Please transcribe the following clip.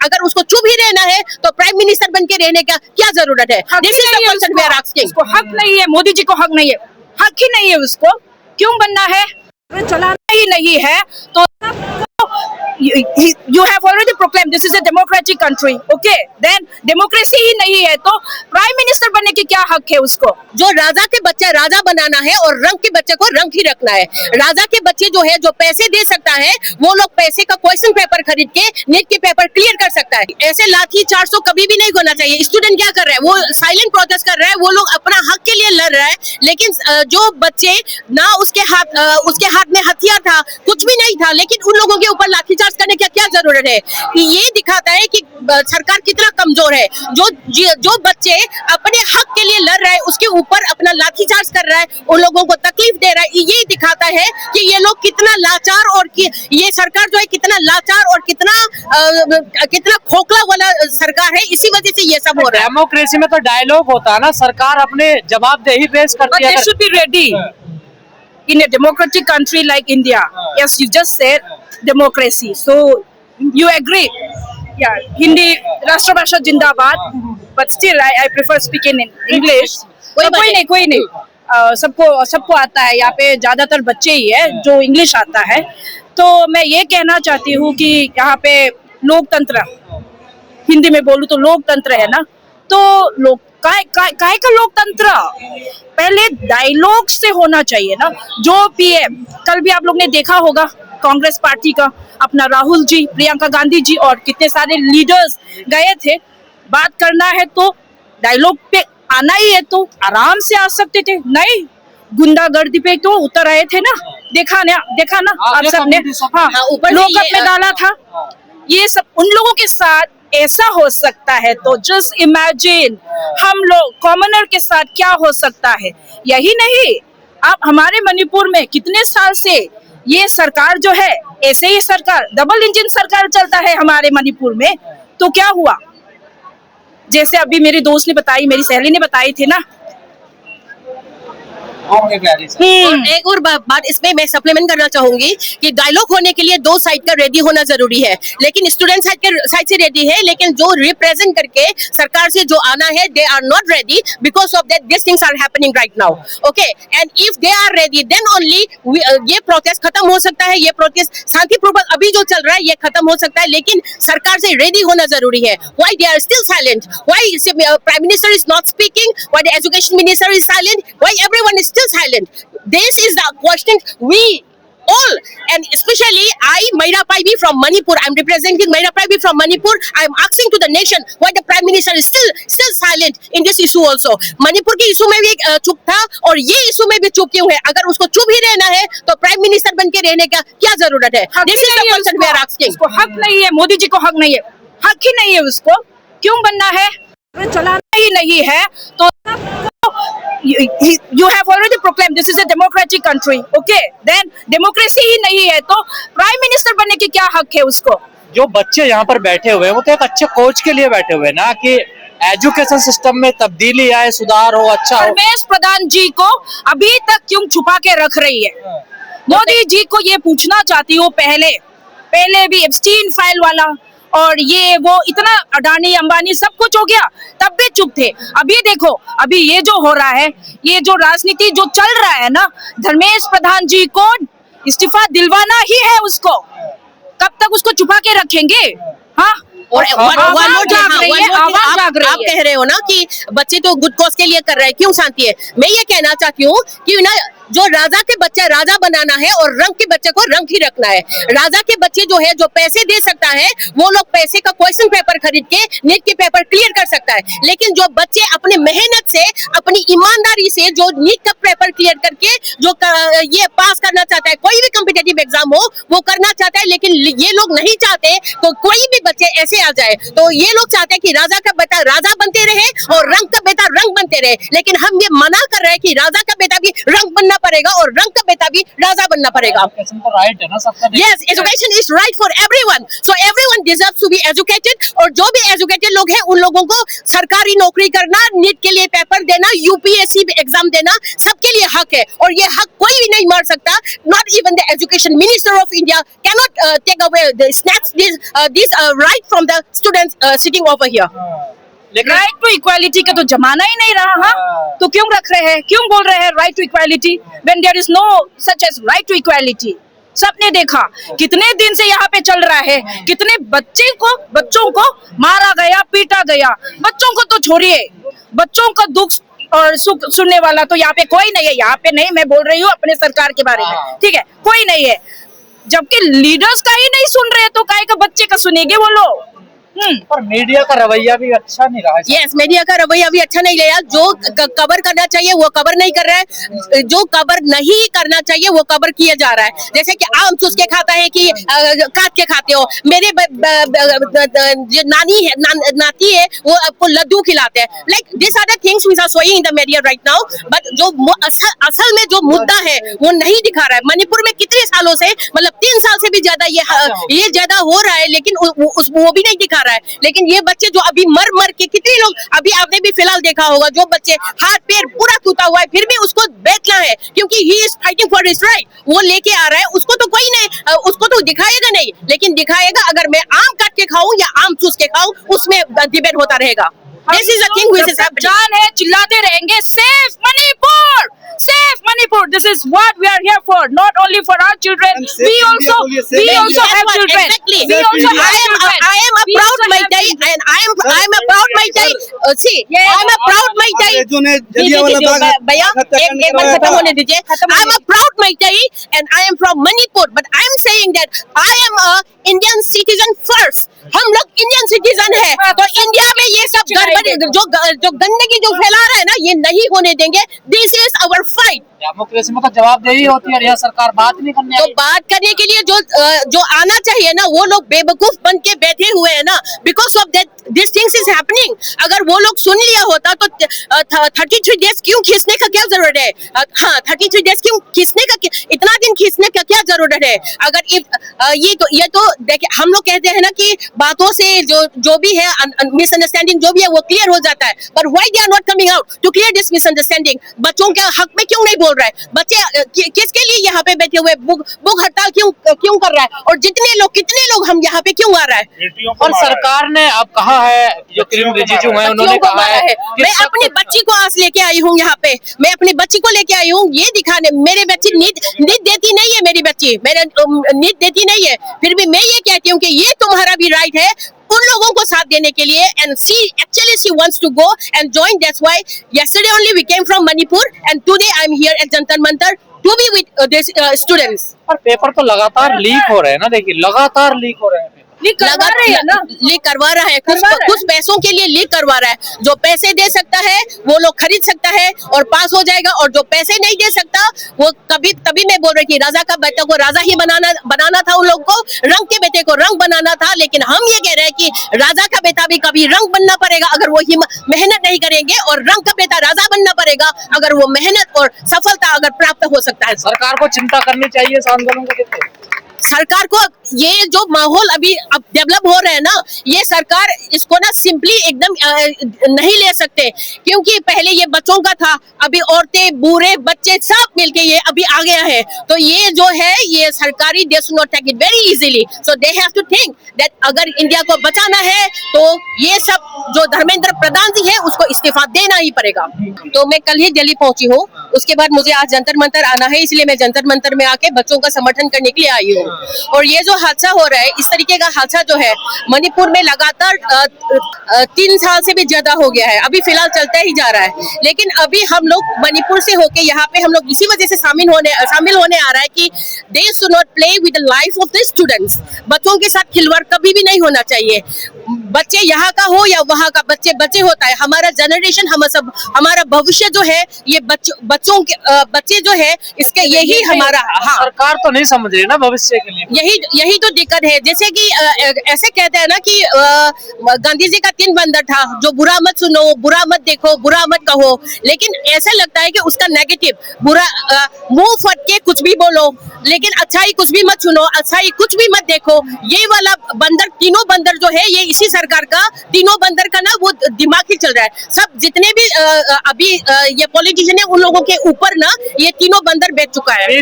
अगर उसको चुप ही रहना है तो प्राइम मिनिस्टर बन के रहने का क्या जरूरत है? This is the question we are asking. उसको हक नहीं है, मोदी जी को हक नहीं है, हक ही नहीं है उसको, क्यों बनना है? चलाना ही नहीं है तो you have already proclaimed this is a democratic country, okay? Then democracy ही नहीं है तो प्राइम मिनिस्टर बनने की क्या हक है उसको? जो राजा के बच्चे राजा बनाना है और रंग के बच्चे को रंग ही रखना है। राजा के बच्चे जो है जो पैसे दे सकता है वो लोग पैसे का क्वेश्चन पेपर खरीद के नीट के पेपर क्लियर कर सकता है। ऐसे लाठी 400 कभी भी नहीं होना चाहिए। स्टूडेंट क्या कर रहा है? वो साइलेंट प्रोटेस्ट कर रहा है, वो लोग अपना हक के लिए लड़ रहा है, लेकिन जो बच्चे ना उसके हाथ में हथियार था, कुछ भी नहीं था, लेकिन उन लोगों के ऊपर लाठीचार्ज करने की क्या जरूरत है? ये दिखाता है कि सरकार कितना कमजोर है। जो बच्चे अपने हक के लिए लड़ रहा है उसके ऊपर अपना लाठीचार्ज कर रहा है, उन लोगों को तकलीफ दे रहा है। यही दिखाता है कि ये लोग कितना लाचार और ये सरकार जो है कितना लाचार और कितना खोखला वाला सरकार है। इसी वजह से ये सब हो रहा है। डेमोक्रेसी में तो डायलॉग होता है ना, सरकार अपने जवाबदेही पेश करती है। But they should be ready in a democratic country like India. Yes, you just said democracy. So you agree? Yeah, Hindi राष्ट्रभाषा जिंदाबाद. But still, I prefer speaking in English. कोई नहीं. सबको आता है. यहाँ पे ज्यादातर बच्चे ही है जो इंग्लिश आता है. तो मैं ये कहना चाहती हूँ कि यहाँ पे लोकतंत्र, हिंदी में बोलूँ तो लोकतंत्र है ना, तो काय का लोकतंत्र पहले डायलॉग से होना चाहिए ना। जो पीएम कल भी आप लोग ने देखा होगा कांग्रेस पार्टी का अपना राहुल जी, प्रियंका गांधी जी और कितने सारे लीडर्स गए थे। बात करना है तो डायलॉग पे आना ही है तो आराम से आ सकते थे, नहीं गुंडागर्दी पे तो उतर आए थे ना। देखा ना आप सबने, हाँ लोकअप में डाला था। ये सब उन लोगों के साथ ऐसा हो सकता है तो जस्ट इमेजिन हम लोग कॉमनर के साथ क्या हो सकता है। यही नहीं, आप हमारे मणिपुर में कितने साल से ये सरकार जो है, ऐसे ही सरकार डबल इंजन सरकार चलता है हमारे मणिपुर में, तो क्या हुआ? जैसे अभी मेरी दोस्त ने बताई, मेरी सहेली ने बताई थी ना। और एक और बात इसमें मैं सप्लीमेंट करना चाहूंगी कि डायलॉग होने के लिए दो साइड का रेडी होना जरूरी है, लेकिन स्टूडेंट साइड से रेडी है, लेकिन जो रिप्रेजेंट करके सरकार से जो आना है they are not ready because of that this things are happening right now, okay? And if they are ready then only ये प्रोटेस्ट खत्म हो सकता है। ये प्रोटेस्ट शांतिपूर्वक अभी जो चल रहा है ये खत्म हो सकता है, लेकिन सरकार से रेडी होना जरूरी है। Why they are still silent? Why prime minister is not speaking? Why the education minister is silent? Why everyone is still silent? This is the question we all, and especially I, Maira Paibi from Manipur, I'm representing Maira Paibi from Manipur. I'm asking to the nation why the Prime Minister is still silent in this issue also. Manipur के issue में भी चुप था और ये issue में भी चुप क्यों है? अगर उसको चुप ही रहना है तो प्राइम मिनिस्टर बन के रहने का क्या जरूरत है? This is the question we are asking. उसको हक नहीं है, मोदी जी को हक नहीं है, हक ही नहीं है उसको, क्यों बनना है? चलाना ही नहीं है तो you have already proclaimed this is a democratic country, okay? Then democracy ही नहीं है तो प्राइम मिनिस्टर बनने की क्या हक है उसको? जो बच्चे यहाँ पर बैठे हुए हैं वो तो एक अच्छे कोच के लिए बैठे हुए हैं ना, कि एजुकेशन सिस्टम में तब्दीली आए, सुधार हो, अच्छा हो। धर्मेश प्रधान जी को अभी तक क्यों छुपा के रख रही है? मोदी जी को ये पूछना चाहती हूँ, पहले भी एप्स्टीन फाइल वाला और ये वो इतना अडानी अंबानी सब कुछ हो गया, तब भी चुप थे। अभी देखो, अभी ये जो हो रहा है, ये जो राजनीति जो चल रहा है ना, धर्मेश प्रधान जी को इस्तीफा दिलवाना ही है उसको। कब तक उसको छुपा के रखेंगे? हाँ, और आप कह रहे हो ना कि बच्चे तो गुड कॉज के लिए कर रहे हैं, क्यों शांति है? मैं ये कहना चाहती हूँ कि ना जो राजा के बच्चे राजा बनाना है और रंग के बच्चे को रंग ही रखना है। राजा के बच्चे जो है जो पैसे दे सकता है वो लोग पैसे का क्वेश्चन पेपर खरीद के नीट के पेपर क्लियर कर सकता है, लेकिन जो बच्चे अपने मेहनत से अपनी ईमानदारी से जो नीट का पेपर क्लियर करके जो ये पास करना चाहता है, कोई भी कॉम्पिटिटिव एग्जाम हो वो करना चाहता है, लेकिन ये लोग नहीं चाहते तो कोई भी बच्चे ऐसे आ जाए। तो ये लोग चाहते हैं कि राजा का बेटा राजा बनते रहे और रंग का बेटा रंग बनते रहे, लेकिन हम ये मना कर रहे हैं कि राजा का बेटा भी रंग बनना पड़ेगा और रंग का बेटा भी राजा बनना पड़ेगा। एजुकेशन तो राइट है ना सबका। Yes, education is right for everyone. So everyone deserves to be educated. और जो भी एजुकेटेड लोग हैं उन लोगों को सरकारी नौकरी करना, नीट के लिए पेपर देना, यूपीएससी एग्जाम देना, सबके लिए हक है और ये हक कोई भी नहीं मार सकता। Not even the education minister of India cannot take away snatch this right from the students sitting over here. लेकिन राइट टू इक्वालिटी का तो जमाना ही नहीं रहा। हाँ, तो क्यों रख रहे हैं, क्यों बोल रहे हैं right to equality when there is no such as right to equality. सबने देखा कितने दिन से यहाँ पे चल रहा है, कितने बच्चों को मारा गया, पीटा गया। बच्चों को तो छोड़िए, बच्चों का दुख और सुख सुनने वाला तो यहाँ पे कोई नहीं है। यहाँ पे नहीं, मैं बोल रही हूँ अपने सरकार के बारे में, ठीक है, कोई नहीं है। जबकि लीडर्स का ही नहीं सुन रहे तो काहे का बच्चे का सुनेंगे वो लोग। पर मीडिया का रवैया भी अच्छा नहीं रहा। यस, मीडिया का रवैया भी अच्छा नहीं लिया। जो कवर करना चाहिए वो कवर नहीं कर रहा है, जो कवर नहीं करना चाहिए वो कवर किया जा रहा है। जैसे कि आम चूस के खाता है कि काट के खाते हो। मेरे जो नानी है, नाती है, वो आपको लड्डू खिलाते हैं। Like this are the things which are showing in the media right now, but जो असल में जो मुद्दा है वो नहीं दिखा रहा है। मणिपुर में कितने सालों से, मतलब 3 साल से भी ज्यादा ये ज्यादा हो रहा है, लेकिन वो भी नहीं दिखा रहा है। लेकिन ये बच्चे जो अभी मर के, कितने लोग अभी आपने भी फिलहाल देखा होगा, जो बच्चे हाथ पैर पूरा टूटा हुआ है फिर भी उसको बेचना है क्योंकि he is fighting for his right. वो लेके आ रहा है, उसको तो कोई नहीं, उसको तो दिखाएगा नहीं, लेकिन दिखाएगा अगर मैं आम काट के खाऊं या आम चूस के खाऊं, उसमें डिबेट होता रहेगा। This is a thing which is happening. जान है चिल्लाते रहेंगे safe Manipur, safe Manipur. This is what we are here for, not only for our children. We also have children. Exactly. We also have children. I am a proud Maitai and I am a proud Maitai. See, I am a proud Maitai. भैया एक बार खत्म होने दीजिए। I am a proud Maitai and I am from Manipur, but I am saying that I am a Indian citizen first. हम लोग Indian citizen है, तो India में ये सब जो गंदगी जो फैला रहा है ना, ये नहीं होने देंगे। This is our fight. Democracy में तो जवाबदेही होती है और यह सरकार बात नहीं करने तो बात करने के लिए जो आना चाहिए ना, वो लोग बेवकूफ बन के बैठे हुए हैं ना, because of that this things is happening. अगर वो लोग सुन लिया होता तो 33 डेज क्यों खींचने का क्या जरूरत है? हाँ, 33 डेज क्यों खींचने का, इतना दिन खींचने का क्या जरूरत है? अगर ये तो देखिए, हम लोग कहते हैं ना कि बातों से जो भी है मिसअंडरस्टैंडिंग जो भी है वो क्लियर हो जाता है, पर why they are not coming out to clear this misunderstanding? बच्चों के हक में क्यों नहीं बोल रहा है? बच्चे किसके लिए यहाँ पे बैठे हुए, भूख हड़ताल क्यों कर रहा है? और कितने लोग हम यहाँ पे क्यों आ रहा है? और सरकार ने अब कहा है, जो किरण रिजिजू है उन्होंने कहा है, मैं अपनी बच्ची को आज लेके आई हूँ यहाँ पे, मैं अपनी बच्ची को लेके आई हूँ ये दिखाने। मेरे बच्ची नीट देती नहीं है, मेरी बच्ची मेरे नीट देती नहीं है, फिर भी मैं ये कहती हूँ कि ये तुम्हारा भी राइट है उन लोगों को साथ देने के लिए। And she wants to go and join. That's why yesterday only we came from Manipur and today I'm here at Jantar Mantar to be with these students. पर पेपर तो लगातार लीक हो रहे हैं ना, देखिए लगातार लीक हो रहे हैं। लीक करवा रहा है, कुछ पैसों के लिए लीक करवा रहा है। जो पैसे दे सकता है वो लोग खरीद सकता है और पास हो जाएगा, और जो पैसे नहीं दे सकता वो तभी मैं बोल रही थी, राजा का बेटा को राजा ही बनाना था, उन लोग को रंग के बेटे को रंग बनाना था। लेकिन हम ये कह रहे हैं कि राजा का बेटा भी कभी रंग बनना पड़ेगा अगर वो मेहनत नहीं करेंगे, और रंग का बेटा राजा बनना पड़ेगा अगर वो मेहनत और सफलता अगर प्राप्त हो सकता है। सरकार को चिंता करनी चाहिए इस आंदोलन को लेकर। सरकार को ये जो माहौल अभी अब डेवलप हो रहा है ना, ये सरकार इसको ना सिंपली एकदम नहीं ले सकते, क्योंकि पहले ये बच्चों का था, अभी औरतें बूढ़े बच्चे सब मिलके ये अभी आ गया है। तो ये जो है ये सरकारी they should not take it very easily, so they have to think that अगर इंडिया को बचाना है तो ये सब जो धर्मेंद्र प्रधान जी है उसको इस्तीफा देना ही पड़ेगा। तो मैं कल ही दिल्ली पहुंची हूँ, उसके बाद मुझे आज जंतर मंतर आना है, इसलिए मैं जंतर मंतर में आके बच्चों का समर्थन करने के लिए आई हूँ। और ये जो हादसा हो रहा है, इस तरीके का हादसा जो है मणिपुर में लगातार 3 साल से भी ज्यादा हो गया है, अभी फिलहाल चलता ही जा रहा है। लेकिन अभी हम लोग मणिपुर से होके यहाँ पे हम लोग इसी वजह से शामिल होने आ रहा है कि दे should not play with the life of the students. बच्चों के साथ खिलवाड़ कभी भी नहीं होना चाहिए। बच्चे यहाँ का हो या वहाँ का, बच्चे बच्चे होता है। हमारा जनरेशन, हम सब, हमारा भविष्य जो है ये बच्चों के बच्चे जो है इसके यही हमारा, हाँ सरकार तो नहीं समझ रही ना भविष्य के लिए। यही तो दिक्कत है। जैसे कि ऐसे कहते हैं ना कि गांधी जी का 3 बंदर था, जो बुरा मत सुनो, बुरा मत देखो, बुरा मत कहो, लेकिन ऐसा लगता है कि उसका नेगेटिव, बुरा मुंह फट के कुछ भी बोलो, लेकिन अच्छाई कुछ भी मत सुनो, अच्छाई कुछ भी मत देखो। ये वाला बंदर, तीनों बंदर जो है ये इसी सरकार का, तीनों बंदर का ना वो दिमाग ही चल रहा है। सब जितने भी अभी ये पॉलिटिशियन है उन लोगों के ऊपर ना ये तीनों बंदर बैठ चुका है।